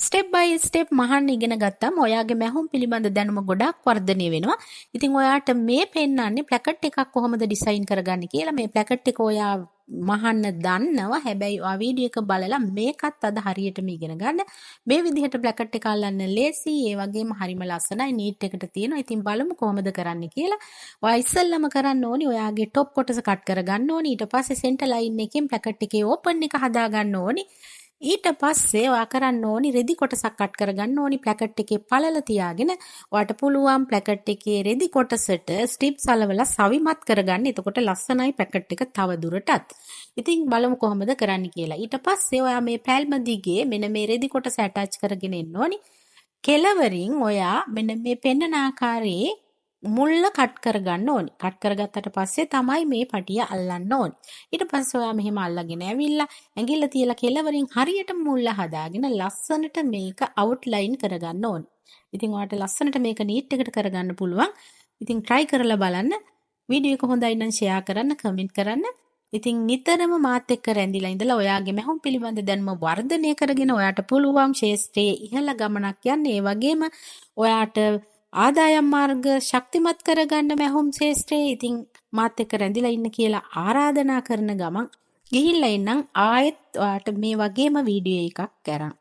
Step බයි step මහන්න ඉගෙන ගත්තාම ඔයාගේ මැහුම් පිළිබඳ දැනුම ගොඩාක් වර්ධනය වෙනවා. ඉතින් ඔයාට මේ පෙන්නන්නේ ප්ලැකට් එකක් කොහොමද ඩිසයින් කරගන්නේ කියලා. මේ ප්ලැකට් එක ඔයා මහන්න දන්නවා. හැබැයි ඔයා වීඩියෝ එක බලලා මේකත් අද හරියටම ඉගෙන ගන්න. මේ විදිහට ප්ලැකට් එක අල්ලන්න ලේසි. ඒ වගේම හරිම ලස්සනයි. නීට් එකට තියෙනවා. ඉතින් බලමු කොහොමද කරන්නේ කියලා. ඔයා ඉස්සෙල්ලම කරන්න ඕනි ඔයාගේ টොප් කොටස කට් කරගන්න ඕනි. ඊට පස්සේ සෙන්ටර් ලයින් එකෙන් ප්ලැකට් එකේ ඕපන් එක හදා ගන්න ඕනි. ඊට පස්සේ ඔයා කරන්න ඕනි රෙදි කොටසක් කට් කරගන්න ඕනි ප්ලැකට් එකේ පළල තියාගෙන ඔයාට පුළුවන් ප්ලැකට් එකේ රෙදි කොටසට ස්ට්‍රිප්ස් අලවලා සවිමත් කරගන්න. එතකොට ලස්සනයි ප්ලැකට් එක තව දුරටත්. ඉතින් බලමු කොහොමද කරන්න කියලා. ඊට පස්සේ ඔයා මේ පැල්ම දිගේ මෙන්න මේ රෙදි කොටස ඇටච් කරගෙන එන්න ඕනි. කෙලවරින් ඔයා මෙන්න මේ පෙන්නන ආකාරයේ මුල්ල කට් කරගන්න ඕනි. කට් කරගත්තට පස්සේ තමයි මේ පටිය අල්ලන්න ඕනි. ඊට පස්සේ ඔයා මෙහෙම අල්ලගෙන ඇවිල්ලා ඇඟිල්ල තියලා කෙලවරින් හරියට මුල්ල හදාගෙන ලස්සනට මේක අවුට්ලයින් කරගන්න ඕනි. ඉතින් ඔයාට ලස්සනට මේක නීට් එකට කරගන්න පුළුවන්. ඉතින් try කරලා බලන්න. වීඩියෝ එක හොඳයි නම් share කරන්න, comment කරන්න. ඉතින් නිතරම මාත් එක්ක රැඳිලා ඉඳලා ඔයාගේ මැහුම් පිළිබඳ දැනුම වර්ධනය කරගෙන ඔයාට පුළුවන් ශේෂ්ත්‍රයේ ඉහළ ගමනක් යන්න. ඒ වගේම ඔයාට ආදායම් මාර්ග ශක්තිමත් කරගන්න මැහුම් ශේෂ්ත්‍රයේ ඉතින් මාත් එක්ක රැඳිලා ඉන්න කියලා ආරාධනා කරන ගමන් ගිහිල්ලා ඉන්නම් ආයෙත් ඔයාට මේ වගේම වීඩියෝ එකක් කරන්